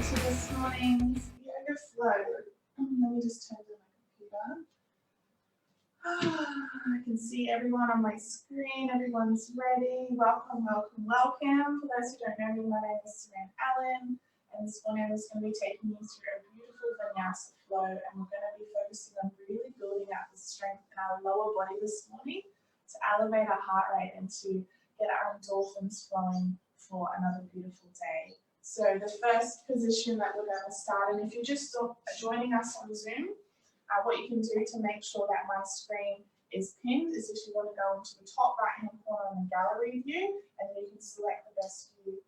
into this morning's yoga flow. Let me just turn to my computer. I can see everyone on my screen. Everyone's ready. Welcome, welcome, welcome. For those who don't know me, my name is Sarhan Allen, and this morning I'm just going to be taking you through a beautiful vinyasa flow, and we're going to be focusing on really building out the strength in our lower body this morning to elevate our heart rate and to get our endorphins flowing for another beautiful day. So the first position that we're going to start, and if you're just joining us on Zoom, what you can do to make sure that my screen is pinned is if you want to go into the top right hand corner on the gallery view, and then you can select the best view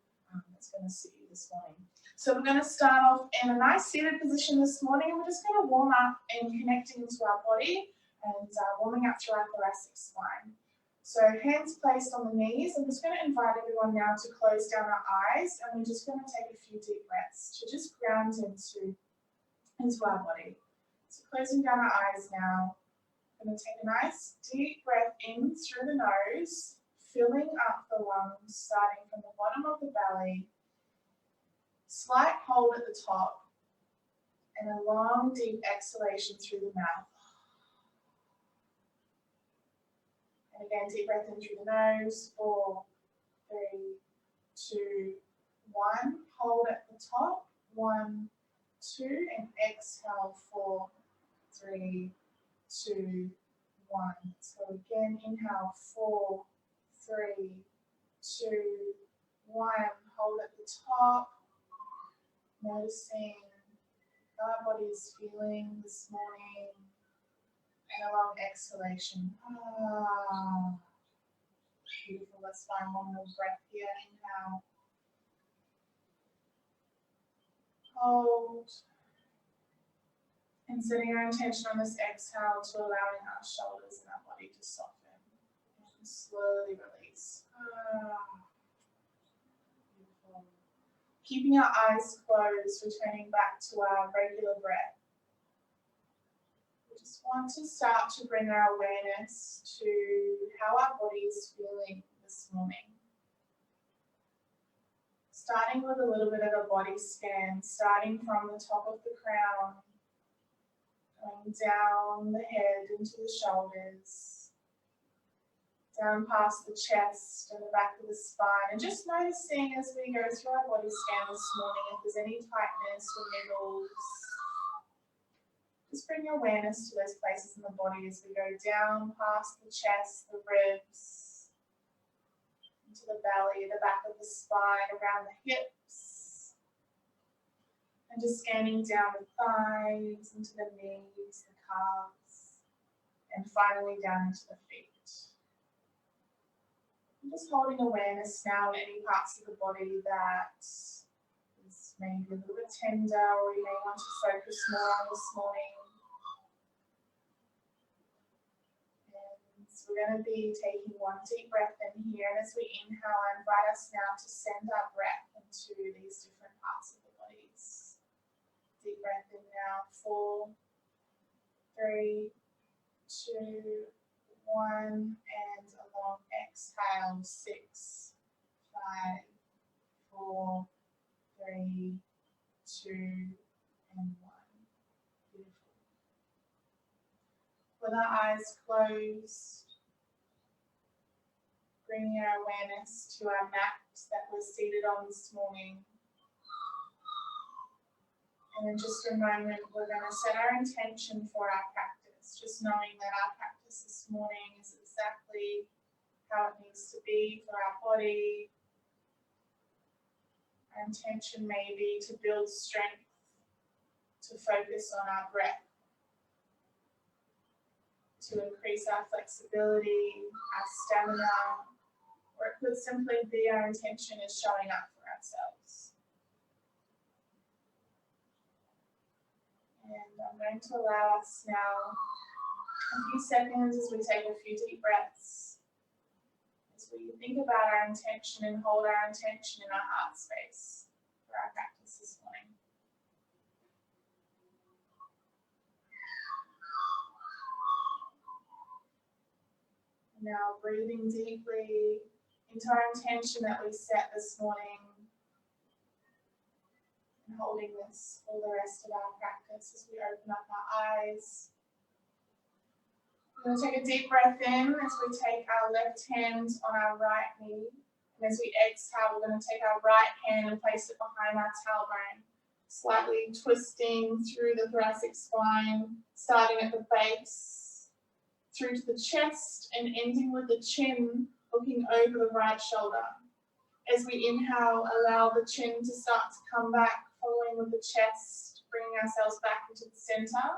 that's going to suit you this morning. So we're going to start off in a nice seated position this morning, and we're just going to warm up and connecting into our body and warming up through our thoracic spine. So hands placed on the knees. I'm just going to invite everyone now to close down our eyes, and we're just going to take a few deep breaths to just ground into our body. So closing down our eyes now. I'm going to take a nice deep breath in through the nose, filling up the lungs, starting from the bottom of the belly. Slight hold at the top, and a long deep exhalation through the mouth. And again, deep breath in through the nose. 4, 3, 2, 1. Hold at the top. 1, 2, and exhale. 4, 3, 2, 1. So again, inhale. 4, 3, 2, 1. Hold at the top. Noticing how our body is feeling this morning. And a long exhalation. Beautiful. Let's find one more breath here. Inhale. Hold. And setting our intention on this exhale to allowing our shoulders and our body to soften. And slowly release. Beautiful. Keeping our eyes closed, returning back to our regular breath. We just want to start to bring our awareness to how our body is feeling this morning. Starting with a little bit of a body scan, starting from the top of the crown, going down the head into the shoulders, down past the chest and the back of the spine, and just noticing as we go through our body scan this morning if there's any tightness or niggles. Just bring your awareness to those places in the body as we go down past the chest, the ribs, into the belly, the back of the spine, around the hips. And just scanning down the thighs, into the knees, the calves, and finally down into the feet. And just holding awareness now in any parts of the body that is maybe a little bit tender, or you may want to focus more on this morning. So we're going to be taking one deep breath in here, and as we inhale, I invite us now to send our breath into these different parts of the bodies. Deep breath in now. 4, 3, 2, 1, and a long exhale. 6, 5, 4, 3, 2, and 1. Beautiful. With our eyes closed, bringing our awareness to our mat that we're seated on this morning. And in just a moment, we're going to set our intention for our practice, just knowing that our practice this morning is exactly how it needs to be for our body. Our intention may be to build strength, to focus on our breath, to increase our flexibility, our stamina, or it could simply be our intention is showing up for ourselves. And I'm going to allow us now a few seconds as we take a few deep breaths, as we think about our intention and hold our intention in our heart space for our practice this morning. Now breathing deeply into our intention that we set this morning. And holding this all the rest of our practice as we open up our eyes. We're going to take a deep breath in as we take our left hand on our right knee. And as we exhale, we're going to take our right hand and place it behind our tailbone, slightly twisting through the thoracic spine, starting at the base, through to the chest, and ending with the chin looking over the right shoulder. As we inhale, allow the chin to start to come back, following with the chest, bringing ourselves back into the center.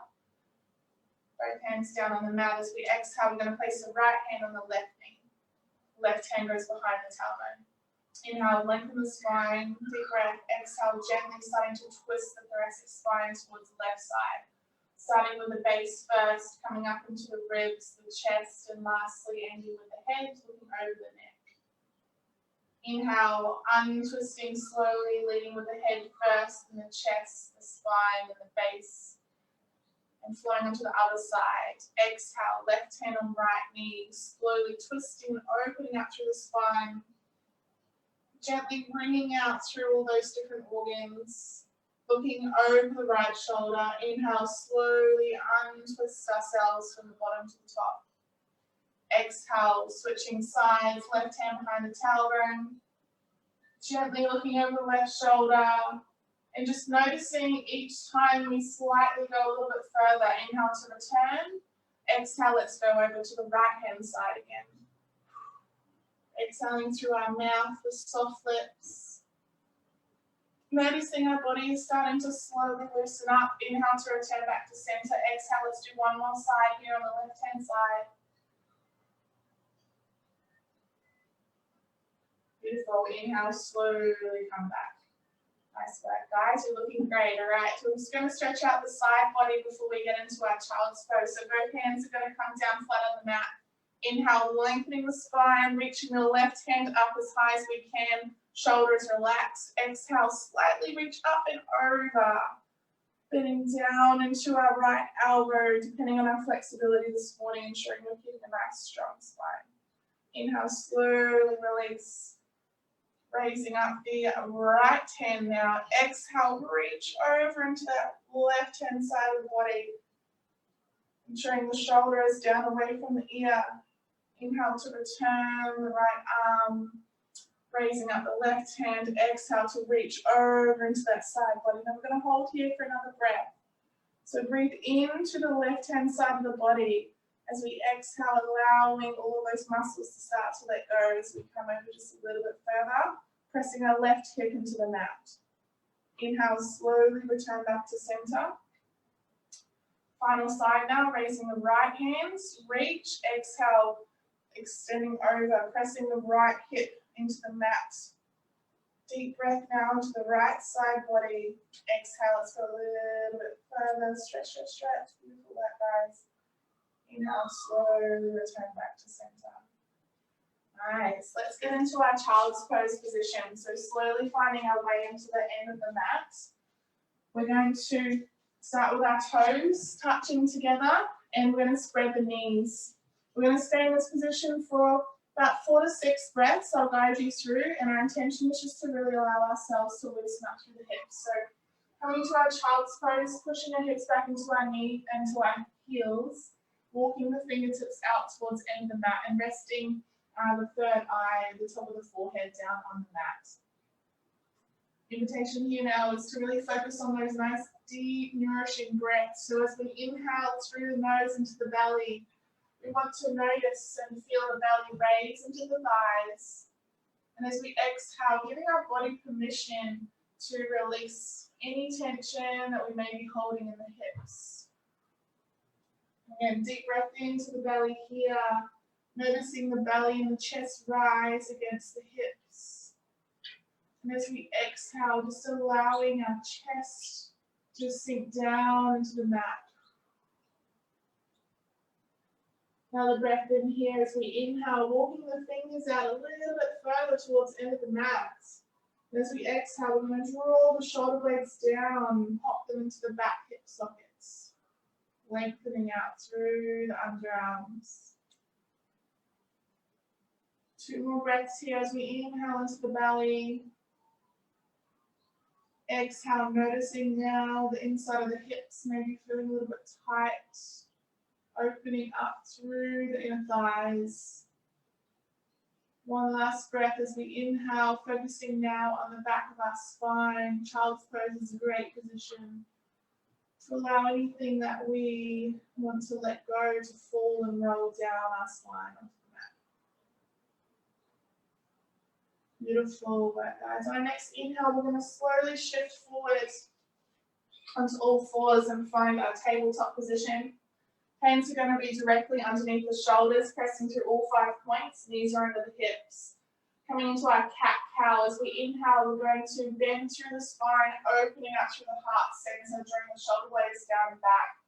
Both hands down on the mat. As we exhale, we're going to place the right hand on the left knee. Left hand goes behind the tailbone. Inhale, lengthen the spine, deep breath. Exhale, gently starting to twist the thoracic spine towards the left side. Starting with the base first, coming up into the ribs, the chest, and lastly ending with the head, looking over the neck. Inhale, untwisting slowly, leading with the head first, and the chest, the spine, and the base, and flowing onto the other side. Exhale, left hand on right knee, slowly twisting and opening up through the spine, gently bringing out through all those different organs, looking over the right shoulder. Inhale, slowly untwist ourselves from the bottom to the top. Exhale, switching sides, left hand behind the tailbone, gently looking over the left shoulder, and just noticing each time we slightly go a little bit further. Inhale to return, exhale, let's go over to the right hand side again. Exhaling through our mouth with soft lips. Noticing our body is starting to slowly loosen up. Inhale to return back to center. Exhale, let's do one more side here on the left hand side. Beautiful. Inhale, slowly come back. Nice work, guys. You're looking great. All right. So we're just going to stretch out the side body before we get into our child's pose. So both hands are going to come down flat on the mat. Inhale, lengthening the spine, reaching the left hand up as high as we can. Shoulders relaxed. Exhale, slightly reach up and over. Bending down into our right elbow, depending on our flexibility this morning, ensuring we're keeping a nice, strong spine. Inhale, slowly release. Raising up the right hand now. Exhale, reach over into that left hand side of the body. Ensuring the shoulder is down away from the ear. Inhale to return the right arm. Raising up the left hand. Exhale to reach over into that side body. Now we're going to hold here for another breath. So breathe into the left hand side of the body. As we exhale, allowing all of those muscles to start to let go as we come over just a little bit further, pressing our left hip into the mat. Inhale, slowly return back to center. Final side now, raising the right hands, reach, exhale, extending over, pressing the right hip into the mat. Deep breath now into the right side body. Exhale, let's go a little bit further, stretch, stretch, stretch. Beautiful work, guys. Inhale, slowly return back to center. Nice. Let's get into our child's pose position. So slowly finding our way into the end of the mat. We're going to start with our toes touching together, and we're going to spread the knees. We're going to stay in this position for about 4 to 6 breaths. I'll guide you through, and our intention is just to really allow ourselves to loosen up through the hips. So coming to our child's pose, pushing our hips back into our knee and to our heels. Walking the fingertips out towards the end of the mat and resting the third eye at the top of the forehead down on the mat. Invitation here now is to really focus on those nice, deep, nourishing breaths. So as we inhale through the nose into the belly, we want to notice and feel the belly raise into the thighs. And as we exhale, giving our body permission to release any tension that we may be holding in the hips. Again, deep breath into the belly here, noticing the belly and the chest rise against the hips. And as we exhale, just allowing our chest to sink down into the mat. Another breath in here as we inhale, walking the fingers out a little bit further towards the end of the mat. And as we exhale, we're going to draw the shoulder blades down, pop them into the back hip sockets. Lengthening out through the underarms. 2 more breaths here as we inhale into the belly. Exhale, noticing now the inside of the hips, maybe feeling a little bit tight, opening up through the inner thighs. One last breath as we inhale, focusing now on the back of our spine. Child's pose is a great position to allow anything that we want to let go to fall and roll down our spine onto the mat. Beautiful work, guys. On our next inhale, we're going to slowly shift forward onto all fours and find our tabletop position. Hands are going to be directly underneath the shoulders, pressing through all 5 points. Knees are under the hips. Coming into our cat-cow. As we inhale, we're going to bend through the spine, opening up through the heart center, drawing the shoulder blades down and back.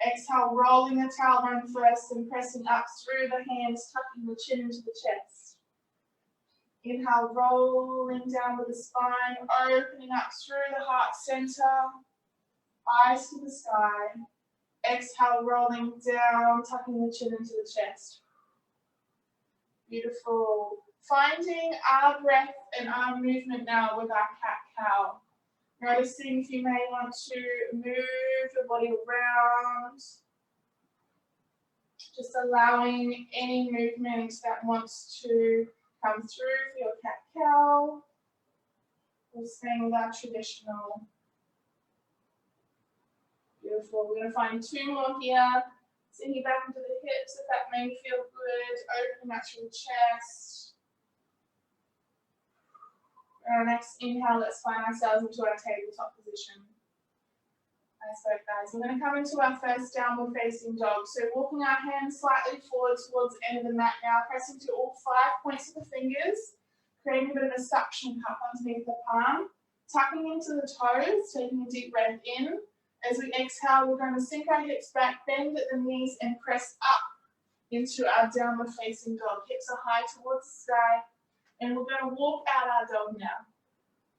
Exhale, rolling the tailbone first and pressing up through the hands, tucking the chin into the chest. Inhale, rolling down with the spine, opening up through the heart center, eyes to the sky. Exhale, rolling down, tucking the chin into the chest. Beautiful. Finding our breath and our movement now with our cat-cow. Noticing if you may want to move your body around. Just allowing any movement that wants to come through for your cat-cow. Or staying with our traditional. Beautiful. We're going to find 2 more here. Sinking back into the hips if that may feel good. Opening up through the chest. On our next inhale, let's find ourselves into our tabletop position. Nice work, guys. We're going to come into our first downward facing dog. So walking our hands slightly forward towards the end of the mat now, pressing to all 5 points of the fingers, creating a bit of a suction cup underneath the palm, tucking into the toes, taking a deep breath in. As we exhale, we're going to sink our hips back, bend at the knees, and press up into our downward facing dog. Hips are high towards the sky, and we're going to walk out our dog now.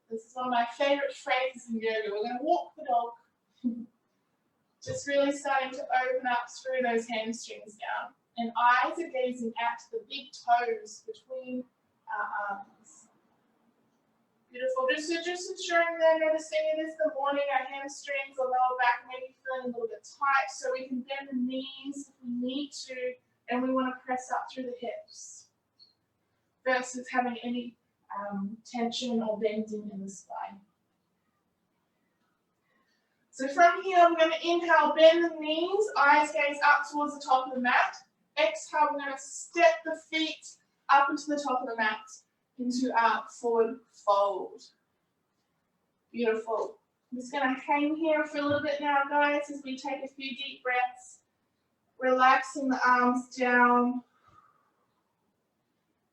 This is one of my favorite phrases in yoga. We're going to walk the dog. Just really starting to open up through those hamstrings now. And eyes are gazing out to the big toes between our arms. Beautiful. Just ensuring that noticing it is the morning, our hamstrings, the lower back maybe feeling a little bit tight, so we can bend the knees if we need to, and we want to press up through the hips versus having any tension or bending in the spine. So from here, I'm going to inhale, bend the knees, eyes gaze up towards the top of the mat. Exhale, we're going to step the feet up into the top of the mat, into our forward fold. Beautiful. I'm just going to hang here for a little bit now, guys, as we take a few deep breaths, relaxing the arms down.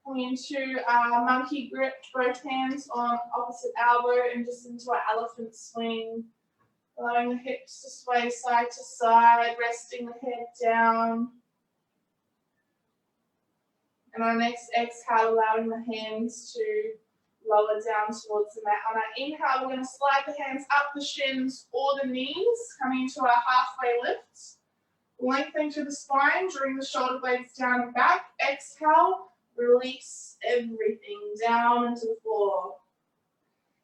Coming into our monkey grip, both hands on opposite elbow and just into our elephant swing. Allowing the hips to sway side to side, resting the head down. And our next exhale, allowing the hands to lower down towards the mat. On our inhale, we're going to slide the hands up the shins or the knees, coming into our halfway lift. Lengthening through the spine, drawing the shoulder blades down and back. Exhale, release everything down into the floor.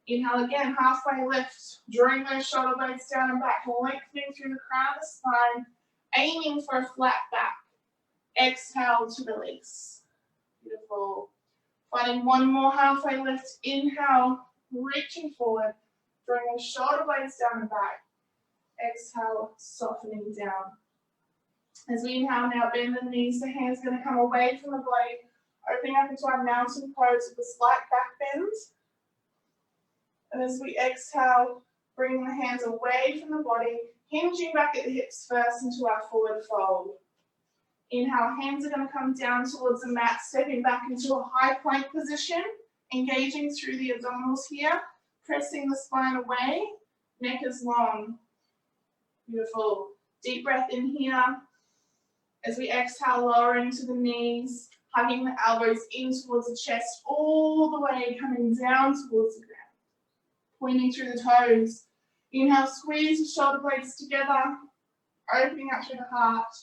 Inhale again, halfway lift, drawing those shoulder blades down and back, lengthening through the crown of the spine, aiming for a flat back. Exhale to release. Beautiful. Finding one more halfway lift. Inhale, reaching forward, drawing the shoulder blades down and back. Exhale, softening down. As we inhale now, bend the knees, the hands are going to come away from the body, opening up into our mountain pose with a slight back bend. And as we exhale, bringing the hands away from the body, hinging back at the hips first into our forward fold. Inhale, hands are going to come down towards the mat, stepping back into a high plank position, engaging through the abdominals here, pressing the spine away, neck is long. Beautiful. Deep breath in here. As we exhale, lowering to the knees, hugging the elbows in towards the chest, all the way coming down towards the ground. Pointing through the toes. Inhale, squeeze the shoulder blades together, opening up through the heart.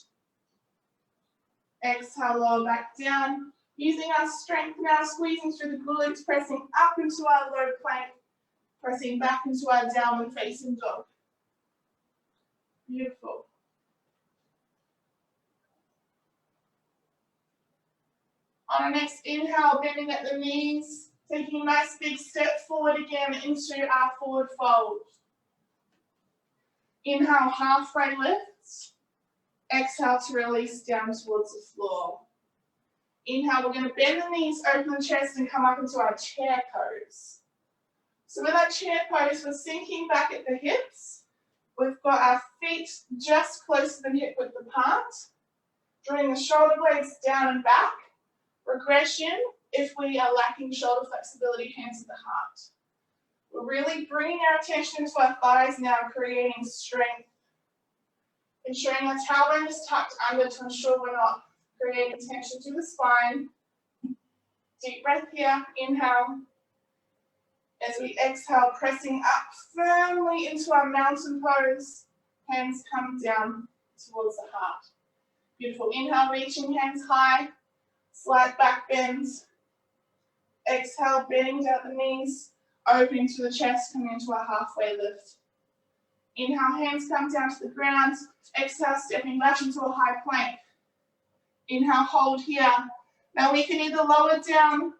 Exhale, lower back down. Using our strength now, squeezing through the glutes, pressing up into our low plank. Pressing back into our downward facing dog. Beautiful. On our next inhale, bending at the knees, taking a nice big step forward again into our forward fold. Inhale, halfway lift. Exhale to release down towards the floor. Inhale, we're going to bend the knees, open the chest, and come up into our chair pose. So with our chair pose, we're sinking back at the hips. We've got our feet just close to the hip width apart. Drawing the shoulder blades down and back. Regression, if we are lacking shoulder flexibility, hands at the heart. We're really bringing our attention to our thighs now, creating strength. Ensuring our tailbone is tucked under to ensure we're not creating tension to the spine. Deep breath here, inhale. As we exhale, pressing up firmly into our mountain pose. Hands come down towards the heart. Beautiful. Inhale, reaching hands high. Slight back bends. Exhale, bending down the knees, opening to the chest, coming into a halfway lift. Inhale, hands come down to the ground. Exhale, stepping back into a high plank. Inhale, hold here. Now we can either lower down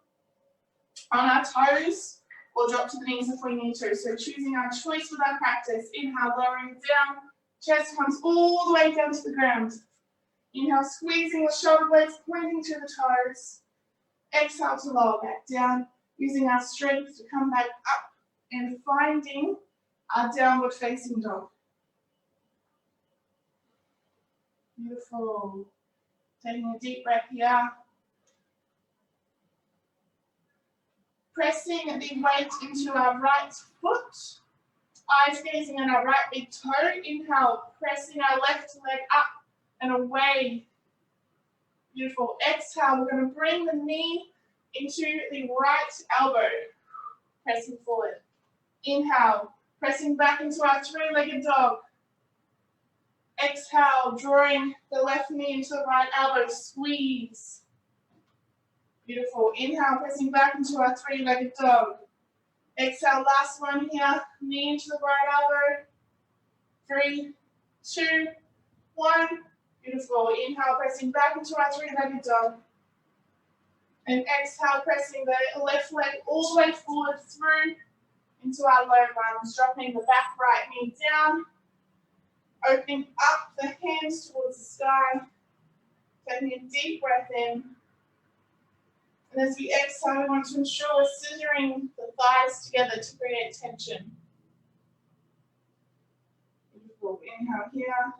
on our toes or drop to the knees if we need to. So choosing our choice with our practice. Inhale, lowering down. Chest comes all the way down to the ground. Inhale, squeezing the shoulder blades, pointing to the toes. Exhale to lower back down, using our strength to come back up and finding our downward facing dog. Beautiful. Taking a deep breath here. Pressing the weight into our right foot. Eyes gazing on our right big toe. Inhale, pressing our left leg up and away. Beautiful. Exhale, we're going to bring the knee into the right elbow. Pressing forward. Inhale, pressing back into our three-legged dog. Exhale, drawing the left knee into the right elbow. Squeeze. Beautiful. Inhale, pressing back into our three-legged dog. Exhale, last one here. Knee into the right elbow. 3, 2, 1. Beautiful. Inhale, pressing back into our three-legged dog. And exhale, pressing the left leg all the way forward through into our low lunge, dropping the back right knee down, opening up the hands towards the sky, taking a deep breath in. And as we exhale, we want to ensure we're scissoring the thighs together to create tension. Beautiful. Inhale here.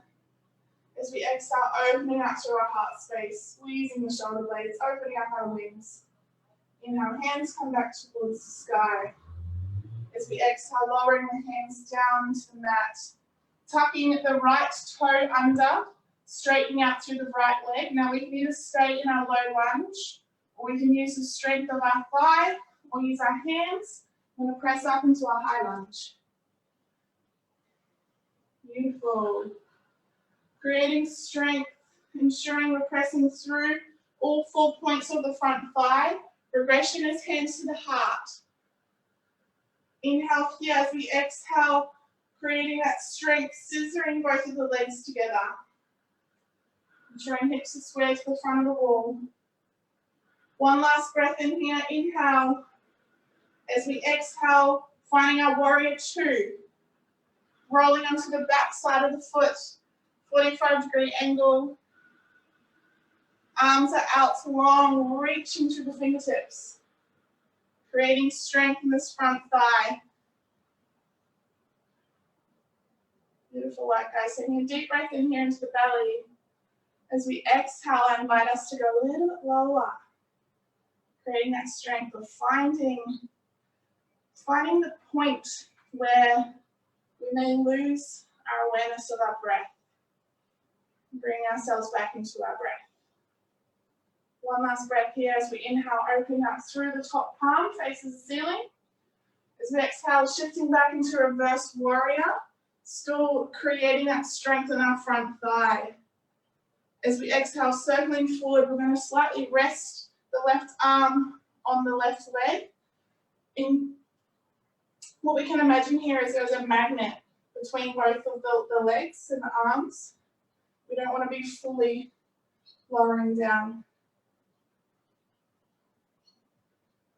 As we exhale, opening up to our heart space, squeezing the shoulder blades, opening up our wings. Inhale, hands come back towards the sky. As we exhale, lowering the hands down to the mat, tucking the right toe under, straightening out through the right leg. Now we can either stay in our low lunge, or we can use the strength of our thigh, or use our hands. We're going to press up into our high lunge. Beautiful. Creating strength, ensuring we're pressing through all 4 points of the front thigh. Regression is hands to the heart. Inhale here as we exhale, creating that strength, scissoring both of the legs together. Ensuring hips are square to the front of the wall. One last breath in here, inhale. As we exhale, finding our warrior 2. Rolling onto the back side of the foot. 45-degree angle. Arms are out long, reaching to the fingertips. Creating strength in this front thigh. Beautiful work, guys. Taking a deep breath in here into the belly. As we exhale, I invite us to go a little bit lower. Creating that strength of finding the point where we may lose our awareness of our breath. Bring ourselves back into our breath. One last breath here as we inhale, opening up through the top palm, faces the ceiling. As we exhale, shifting back into reverse warrior, still creating that strength in our front thigh. As we exhale, circling forward, we're going to slightly rest the left arm on the left leg. What we can imagine here is there's a magnet between both of the legs and the arms. We don't want to be fully lowering down.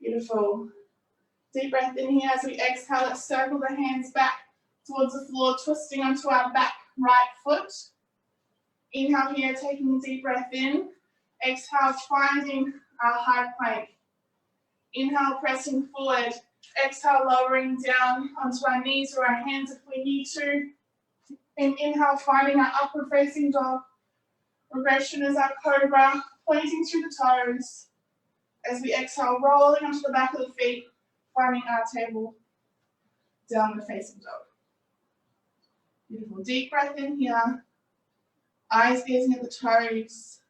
Beautiful. Deep breath in here as we exhale. Let's circle the hands back towards the floor, twisting onto our back right foot. Inhale here, taking a deep breath in. Exhale, finding our high plank. Inhale, pressing forward. Exhale, lowering down onto our knees or our hands if we need to. And inhale, finding our upward facing dog. Regression is our cobra, pointing through the toes. As we exhale, rolling onto the back of the feet, finding our table, downward facing dog. Beautiful. Deep breath in here. Eyes gazing at the toes.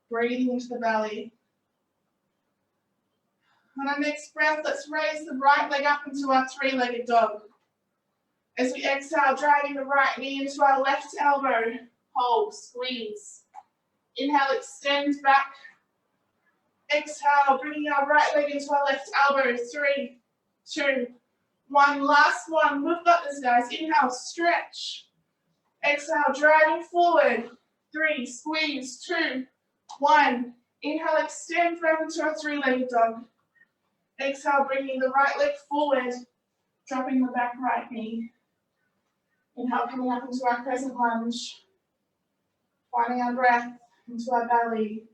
Breathing into the belly. On our next breath, let's raise the right leg up into our three-legged dog. As we exhale, driving the right knee into our left elbow. Hold, squeeze. Inhale, extend back. Exhale, bringing our right leg into our left elbow. 3, 2, 1. Last one. We've got this, guys. Inhale, stretch. Exhale, driving forward. 3, squeeze. 2, 1. Inhale, extend forever into our three-legged dog. Exhale, bringing the right leg forward, dropping the back right knee. Inhale, coming up into our crescent lunge. Finding our breath into our belly.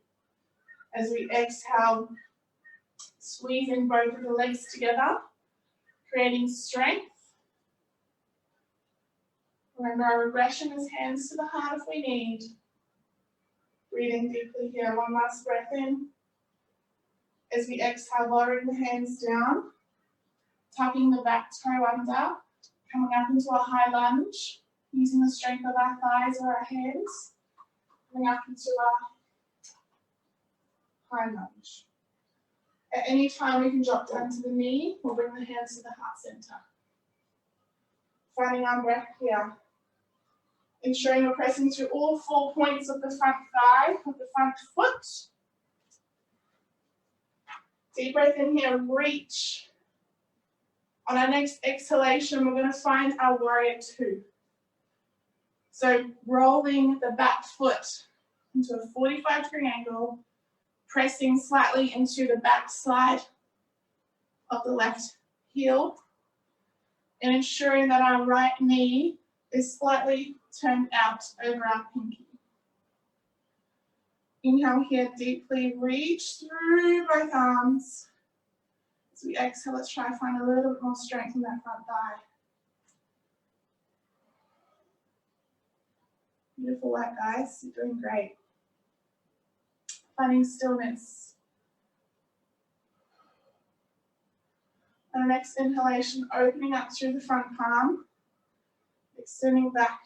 As we exhale, squeezing both of the legs together, creating strength. Remember, our regression is hands to the heart if we need. Breathing deeply here. One last breath in. As we exhale, lowering the hands down, tucking the back toe under, coming up into a high lunge, using the strength of our thighs or our hands, coming up into a high lunge. At any time, we can drop down to the knee or bring the hands to the heart center. Finding our breath here. Ensuring we're pressing through all 4 points of the front thigh, of the front foot. Deep breath in here, reach. On our next exhalation, we're going to find our warrior 2. So rolling the back foot into a 45-degree angle, pressing slightly into the back side of the left heel, and ensuring that our right knee is slightly turned out over our pinky. Inhale here, deeply reach through both arms. As we exhale, let's try to find a little bit more strength in that front thigh. Beautiful work, guys. You're doing great. Finding stillness. On our next inhalation, opening up through the front palm, extending back,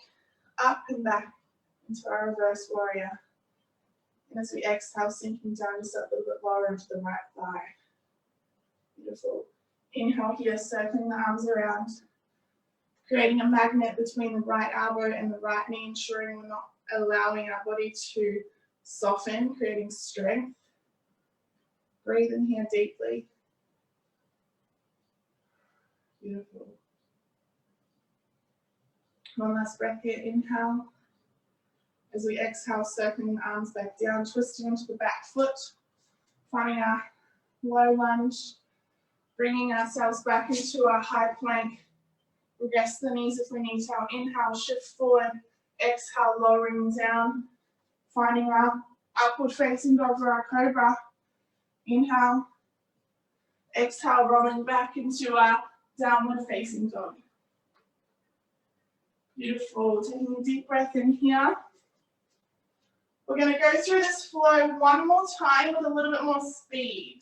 up and back into our reverse warrior. And as we exhale, sinking down just a little bit lower into the right thigh. Beautiful. Inhale here, circling the arms around, creating a magnet between the right elbow and the right knee, ensuring we're not allowing our body to soften, creating strength. Breathe in here deeply. Beautiful. One last breath here, inhale. As we exhale, circling the arms back down, twisting onto the back foot, finding our low lunge, bringing ourselves back into our high plank. Regress the knees if we need to. Inhale, shift forward. Exhale, lowering down, finding our upward facing dog or our cobra. Inhale. Exhale, rolling back into our downward facing dog. Beautiful. Taking a deep breath in here. We're going to go through this flow one more time with a little bit more speed.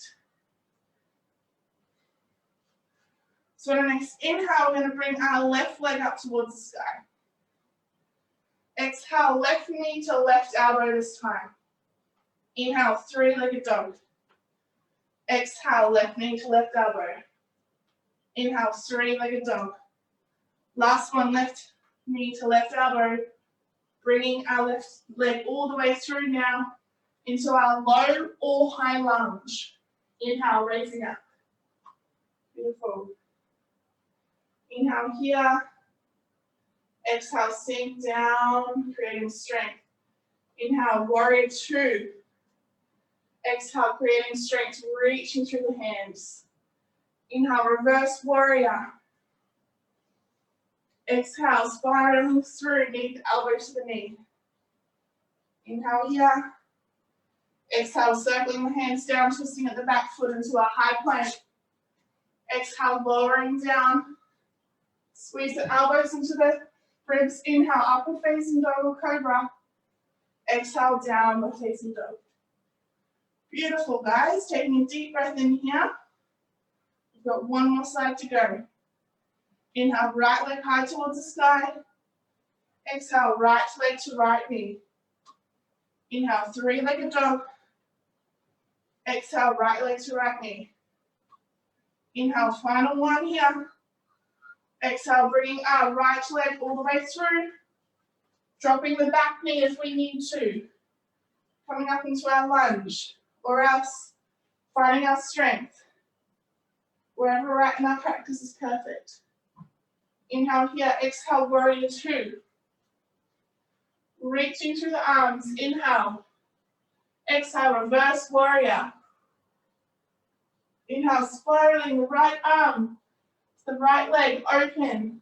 So on our next inhale, we're going to bring our left leg up towards the sky. Exhale, left knee to left elbow this time. Inhale, three-legged dog. Exhale, left knee to left elbow. Inhale, three-legged dog. Last one, left knee to left elbow. Bringing our left leg all the way through now into our low or high lunge. Inhale, raising up. Beautiful. Inhale here. Exhale, sink down, creating strength. Inhale, warrior two. Exhale, creating strength, reaching through the hands. Inhale, reverse warrior. Exhale, spiraling through, knee to elbow to the knee. Inhale here. Exhale, circling the hands down, twisting at the back foot into a high plank. Exhale, lowering down. Squeeze the elbows into the ribs. Inhale, upward facing dog or cobra. Exhale, downward facing dog. Beautiful, guys. Taking a deep breath in here. We've got one more side to go. Inhale, right leg high towards the sky. Exhale, right leg to right knee. Inhale, three-legged dog. Exhale, right leg to right knee. Inhale, final one here. Exhale, bringing our right leg all the way through. Dropping the back knee if we need to. Coming up into our lunge. Or else finding our strength. Wherever we're at in our practice is perfect. Inhale here, exhale, warrior two. Reaching through the arms, inhale. Exhale, reverse warrior. Inhale, spiraling the right arm, the right leg open.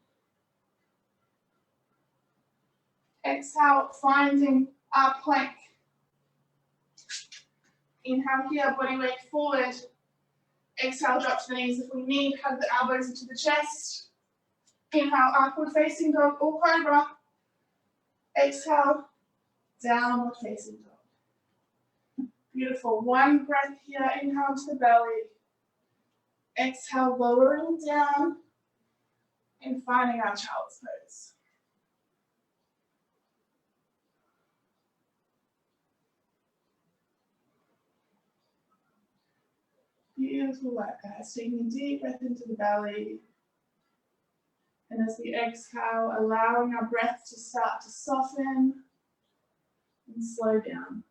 Exhale, finding our plank. Inhale here, body weight forward. Exhale, drop to the knees if we need. Hug the elbows into the chest. Inhale, upward facing dog or cobra. Exhale, downward facing dog. Beautiful. One breath here. Inhale to the belly. Exhale, lowering down and finding our child's pose. Beautiful work, guys. Taking a deep breath into the belly. And as we exhale, allowing our breath to start to soften and slow down.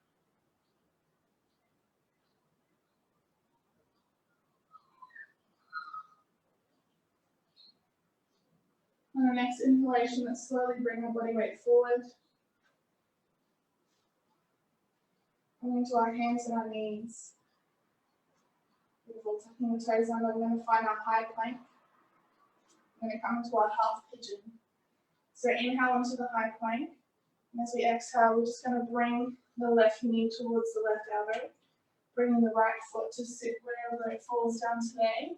On the next inhalation, let's slowly bring our body weight forward. Coming to our hands and our knees. Beautiful. Tucking the toes under, we're going to find our high plank. We're going to come into our half pigeon. So inhale into the high plank. And as we exhale, we're just going to bring the left knee towards the left elbow. Bringing the right foot to sit wherever it falls down today.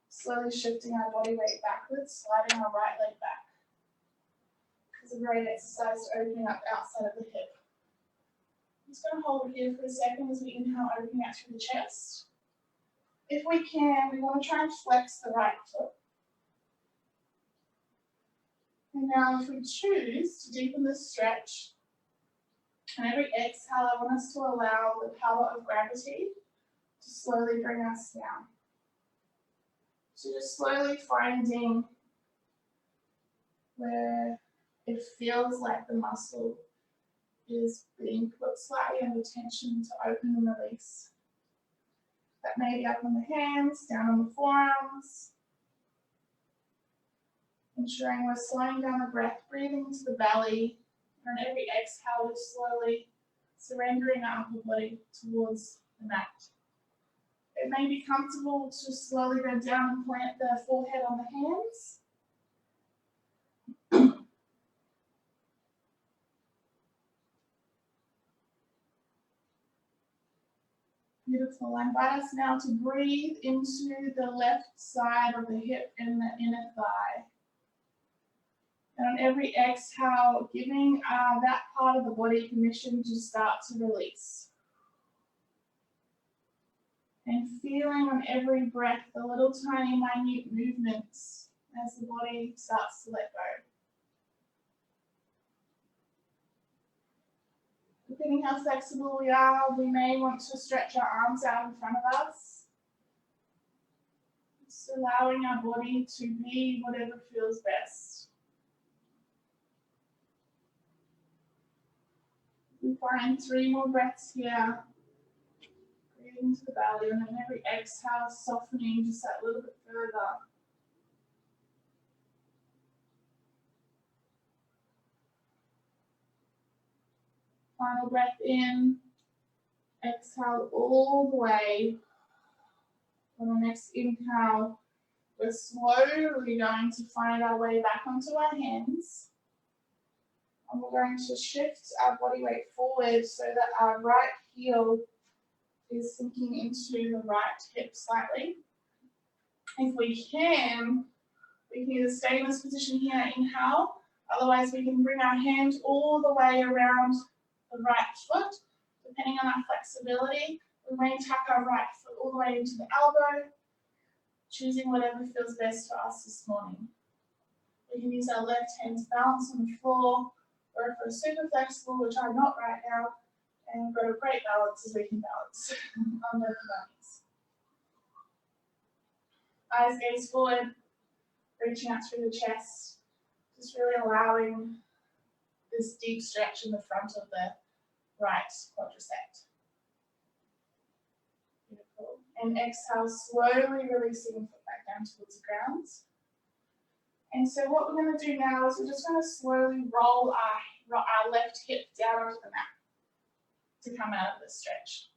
Slowly shifting our body weight backwards, sliding our right leg back. It's a great exercise to opening up outside of the hip. I'm just going to hold it here for a second as we inhale, opening out through the chest. If we can, we want to try and flex the right foot. And now if we choose to deepen the stretch, and every exhale, I want us to allow the power of gravity to slowly bring us down. So just slowly finding where it feels like the muscle is being put slightly under tension to open and release. That may be up on the hands, down on the forearms. Ensuring we're slowing down the breath, breathing into the belly. And on every exhale, we're slowly surrendering our upper body towards the mat. It may be comfortable to slowly go down and plant the forehead on the hands. Beautiful. I invite us now to breathe into the left side of the hip and the inner thigh. And on every exhale, giving that part of the body permission to start to release. And feeling on every breath the little tiny minute movements as the body starts to let go. Depending how flexible we are, we may want to stretch our arms out in front of us. Just allowing our body to be whatever feels best. We find 3 more breaths here. Breathing into the belly, and then every exhale, softening just that little bit further. Final breath in. Exhale all the way. On the next inhale, we're slowly going to find our way back onto our hands. And we're going to shift our body weight forward so that our right heel is sinking into the right hip slightly. If we can either stay in this position here, inhale. Otherwise, we can bring our hand all the way around the right foot. Depending on our flexibility, we may tuck our right foot all the way into the elbow, choosing whatever feels best for us this morning. We can use our left hand to balance on the floor, or if we're super flexible, which I'm not right now, and we've got a great balance as we can balance on both bodies. Eyes gaze forward, reaching out through the chest, just really allowing this deep stretch in the front of the right quadricep. Beautiful. And exhale, slowly releasing the foot back down towards the ground. And so what we're going to do now is we're just going to slowly roll our left hip down onto the mat to come out of this stretch.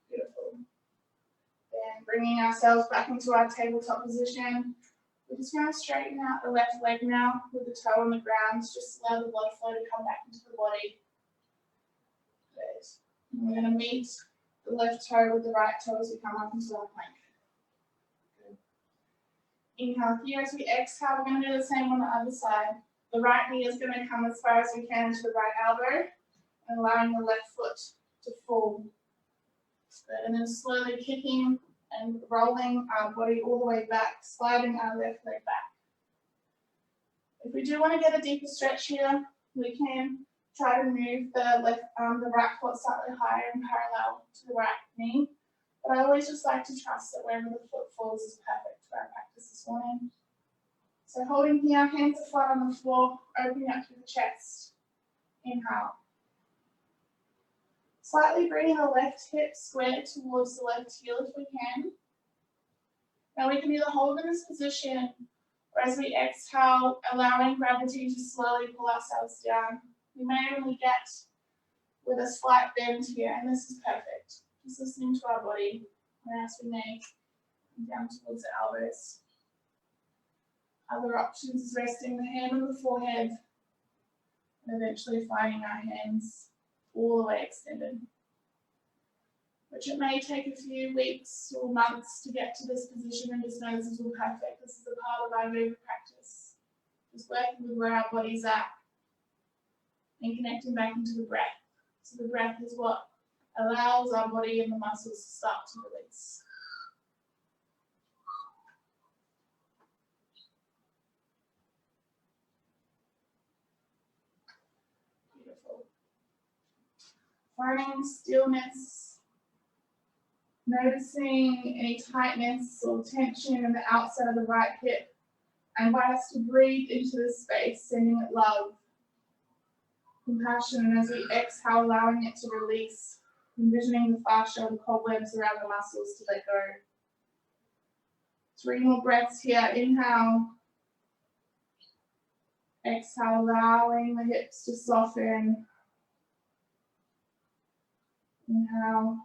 Beautiful. Then bringing ourselves back into our tabletop position. We're just going to straighten out the left leg now with the toe on the ground. Just allow the blood flow to come back into the body. Good. And we're going to meet the left toe with the right toe as we come up into our plank. Good. Inhale here. As we exhale, we're going to do the same on the other side. The right knee is going to come as far as we can to the right elbow and allowing the left foot to fall. Good. And then slowly kicking and rolling our body all the way back, sliding our left leg back. If we do want to get a deeper stretch here, we can try to move the right foot slightly higher and parallel to the right knee. But I always just like to trust that wherever the foot falls is perfect for our practice this morning. So holding here, hands are flat on the floor, opening up through the chest. Inhale. Slightly bringing the left hip square towards the left heel if we can. Now we can either hold in this position, or as we exhale, allowing gravity to slowly pull ourselves down. We may only get with a slight bend here, and this is perfect. Just listening to our body, and as we may down towards the elbows. Other options is resting the hand on the forehead, and eventually finding our hands all the way extended, which it may take a few weeks or months to get to this position, and just know this is all perfect. This is a part of our yoga practice. Just working with where our body's at and connecting back into the breath. So the breath is what allows our body and the muscles to start to release. Beautiful. Finding stillness, noticing any tightness or tension in the outside of the right hip. I invite us to breathe into this space, sending it love, compassion, and as we exhale, allowing it to release, envisioning the fascia and cobwebs around the muscles to let go. 3 more breaths here. Inhale. Exhale, allowing the hips to soften. Inhale.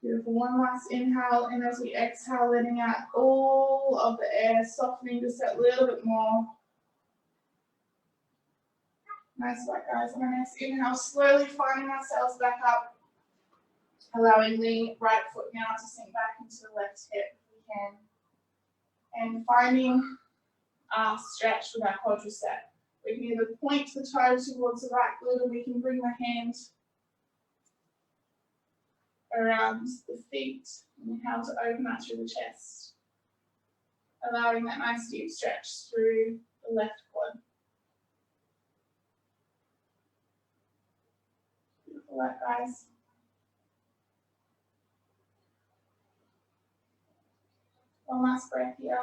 Beautiful. One last inhale, and as we exhale, letting out all of the air, softening just that little bit more. Nice work, guys. On our next inhale, slowly finding ourselves back up, allowing the right foot now to sink back into the left hip if we can. And finding our stretch with our quadricep. We can either point the toe towards the right glute, or we can bring the hand around the feet, and how to open up through the chest, allowing that nice deep stretch through the left quad. Beautiful work, guys. One last breath here.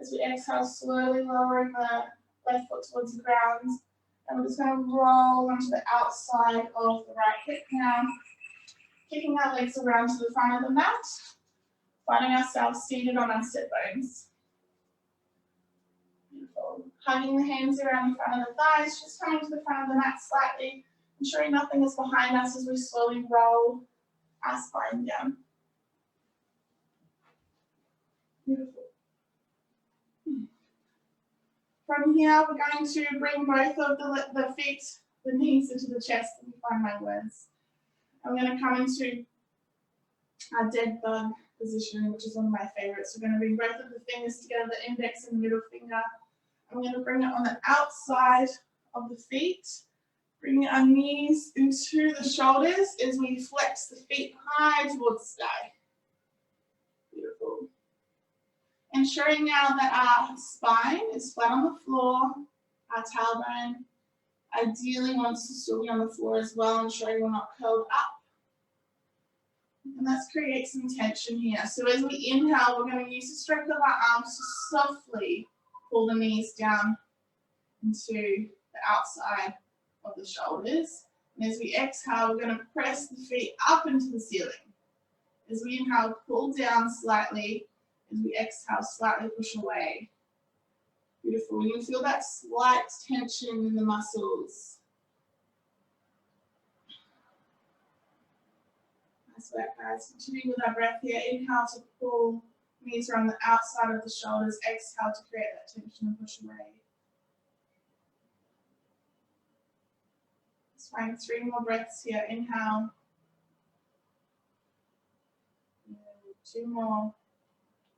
As we exhale, slowly lowering the left foot towards the ground, and we're just going to roll onto the outside of the right hip now. Kicking our legs around to the front of the mat, finding ourselves seated on our sit bones. Hugging the hands around the front of the thighs, just coming to the front of the mat slightly, ensuring nothing is behind us as we slowly roll our spine down. Beautiful. From here, we're going to bring both of the feet, the knees into the chest. Let me find my words. I'm going to come into our dead bug position, which is one of my favorites. We're going to bring both of the fingers together, the index and the middle finger. I'm going to bring it on the outside of the feet, bringing our knees into the shoulders as we flex the feet high towards the sky. Beautiful. Ensuring now that our spine is flat on the floor, our tailbone ideally wants to still be on the floor as well, ensuring we're not curled up. And let's create some tension here. So as we inhale, we're going to use the strength of our arms to softly pull the knees down into the outside of the shoulders. And as we exhale, we're going to press the feet up into the ceiling. As we inhale, pull down slightly. As we exhale, slightly push away. Beautiful. You can feel that slight tension in the muscles. Nice work, guys. Continuing with our breath here. Inhale to pull knees around the outside of the shoulders. Exhale to create that tension and push away. Let's find 3 more breaths here. Inhale. 2 more.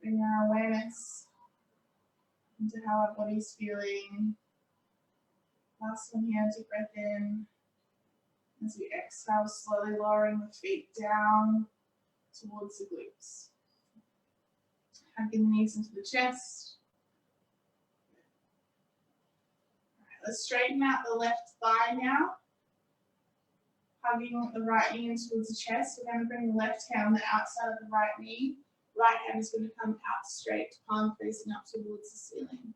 Bring our awareness into how our body's feeling. Last one here, deep breath in. As we exhale, slowly lowering the feet down towards the glutes. Hugging the knees into the chest. All right, let's straighten out the left thigh now. Hugging the right knee in towards the chest. We're going to bring the left hand on the outside of the right knee. Right hand is going to come out straight, palm facing up towards the ceiling.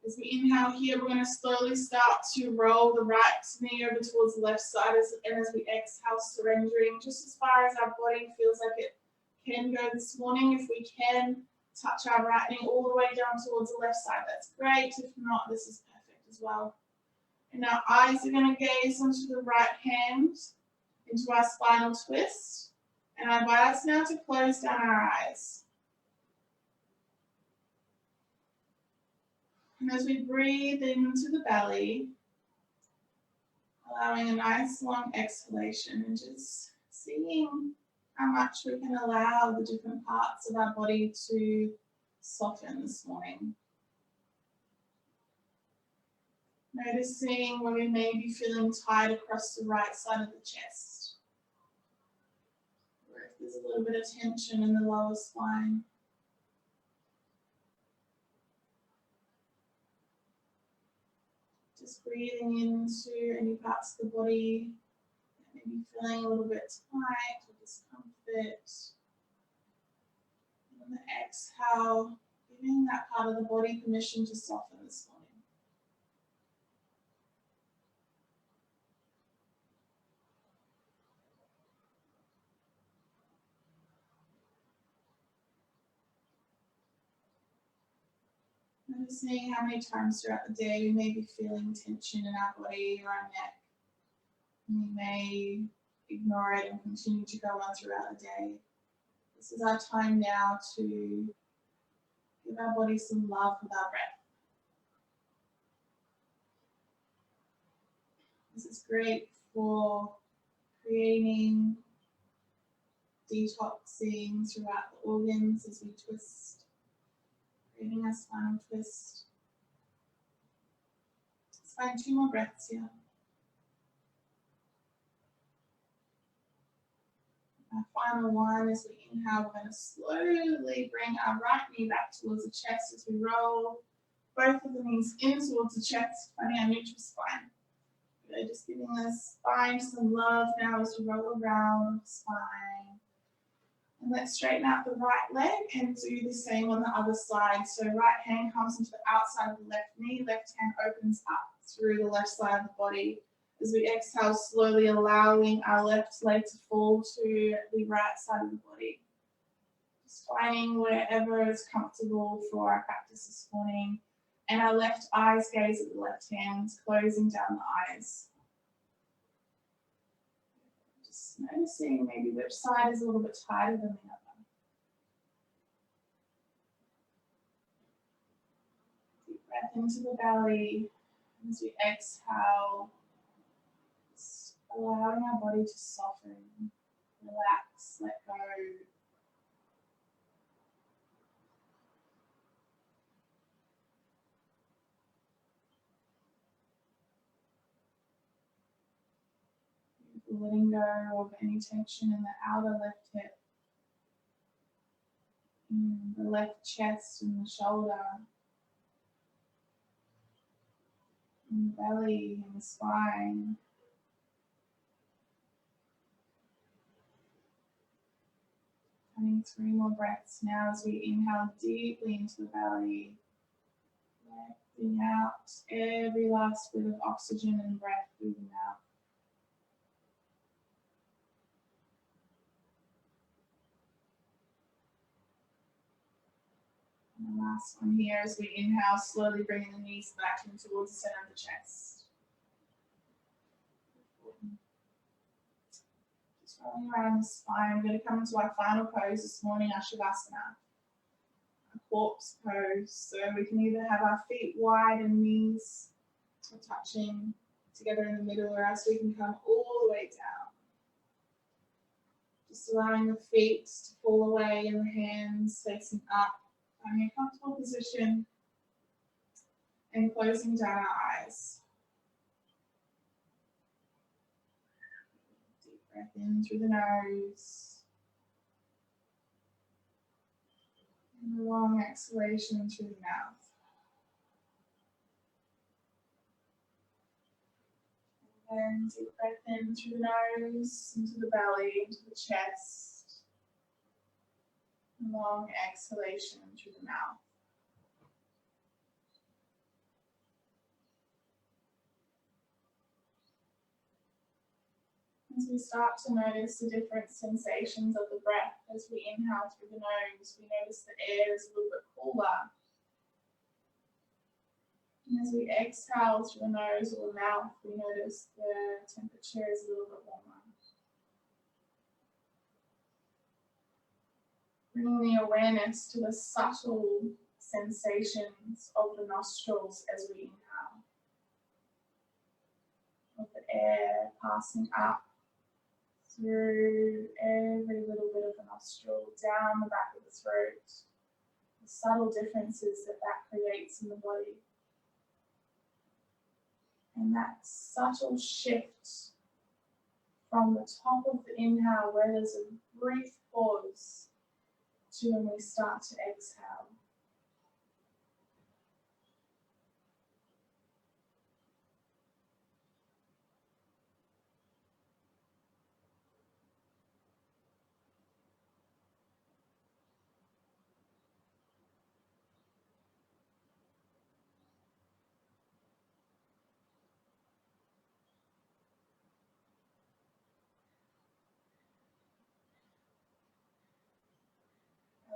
As we inhale here, we're going to slowly start to roll the right knee over towards the left side, and as we exhale, surrendering just as far as our body feels like it can go this morning. If we can, touch our right knee all the way down towards the left side, that's great. If not, this is perfect as well. And our eyes are going to gaze onto the right hand, into our spinal twist. And I invite us now to close down our eyes. And as we breathe into the belly, allowing a nice long exhalation and just seeing how much we can allow the different parts of our body to soften this morning. Noticing when we may be feeling tight across the right side of the chest. Or if there's a little bit of tension in the lower spine. Just breathing into any parts of the body that may be feeling a little bit tight or discomfort. And on the exhale, giving that part of the body permission to soften this morning. Noticing how many times throughout the day we may be feeling tension in our body or our neck. And we may ignore it and continue to go on throughout the day. This is our time now to give our body some love with our breath. This is great for creating, detoxing throughout the organs as we twist. Creating our spinal twist. Let's find 2 more breaths here. Our final one, as we inhale, we're going to slowly bring our right knee back towards the chest as we roll both of the knees in towards the chest, finding our neutral spine. We're just giving the spine some love now as we roll around the spine. And let's straighten out the right leg and do the same on the other side. So right hand comes into the outside of the left knee, left hand opens up through the left side of the body. As we exhale, slowly allowing our left leg to fall to the right side of the body. Just finding wherever is comfortable for our practice this morning. And our left eyes gaze at the left hand, closing down the eyes. Just noticing maybe which side is a little bit tighter than the other. Deep breath into the belly. As we exhale, just allowing our body to soften, relax, let go. Letting go of any tension in the outer left hip, in the left chest and the shoulder, in the belly and the spine. Having 3 more breaths now as we inhale deeply into the belly, letting out every last bit of oxygen and breath, breathing out. And the last one here as we inhale, slowly bringing the knees back in towards the center of the chest. Just rolling around the spine. We're going to come into our final pose this morning, our Shavasana. A corpse pose. So we can either have our feet wide and knees touching together in the middle, or else we can come all the way down. Just allowing the feet to fall away and the hands facing up. Finding a comfortable position and closing down our eyes. Deep breath in through the nose. And a long exhalation through the mouth. And deep breath in through the nose, into the belly, into the chest. And long exhalation through the mouth. As we start to notice the different sensations of the breath, as we inhale through the nose, we notice the air is a little bit cooler. And as we exhale through the nose or the mouth, we notice the temperature is a little bit warmer. Bringing the awareness to the subtle sensations of the nostrils as we inhale. Of the air passing up through every little bit of the nostril, down the back of the throat, the subtle differences that creates in the body. And that subtle shift from the top of the inhale, where there's a brief pause, to when we start to exhale.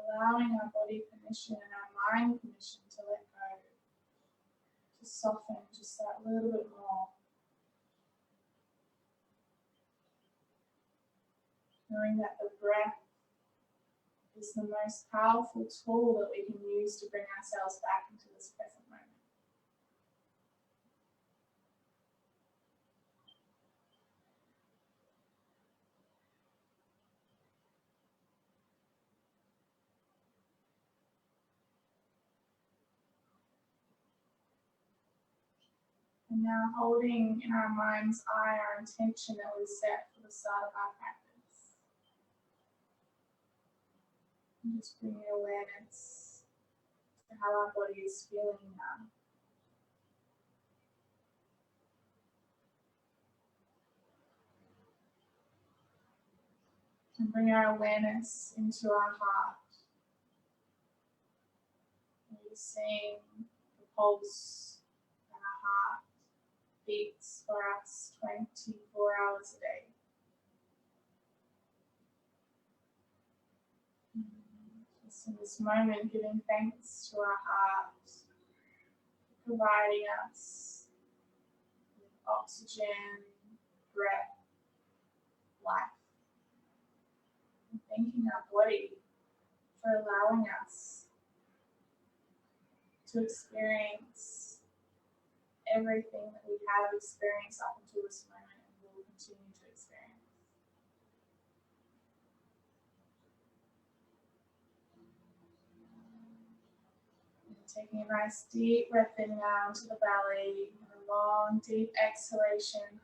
Allowing our body permission and our mind permission to let go, to soften just that little bit more. Knowing that the breath is the most powerful tool that we can use to bring ourselves back into this present moment. And now holding in our mind's eye our intention that we set for the start of our practice. And just bringing awareness to how our body is feeling now. And bring our awareness into our heart. We're seeing the pulse in our heart beats for us 24 hours a day. Just in this moment, giving thanks to our heart providing us with oxygen, breath, life. And thanking our body for allowing us to experience everything that we have experienced up until this moment and will continue to experience. And taking a nice deep breath in now into the belly, and a long deep exhalation.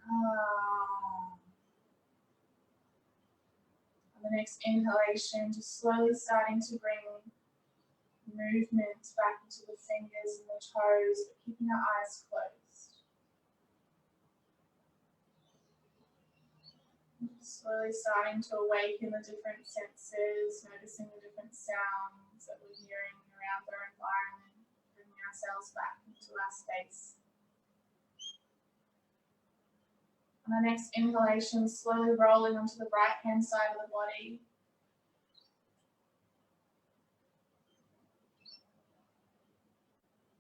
And the next inhalation, just slowly starting to bring movement back into the fingers and the toes, but keeping our eyes closed. Slowly starting to awaken the different senses, noticing the different sounds that we're hearing around our environment, bringing ourselves back into our space. On our next inhalation, slowly rolling onto the right hand side of the body.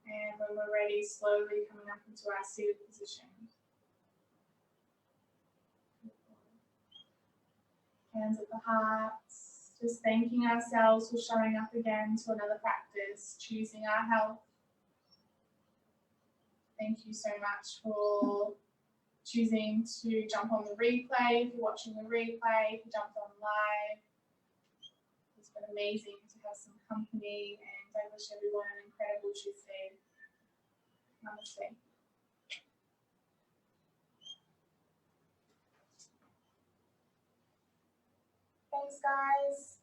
And when we're ready, slowly coming up into our seated position. Hands at the heart, just thanking ourselves for showing up again to another practice, choosing our health. Thank you so much for choosing to jump on the replay, if you're watching the replay, if you jumped on live. It's been amazing to have some company, and I wish everyone an incredible Tuesday. Namaste. Thanks, guys.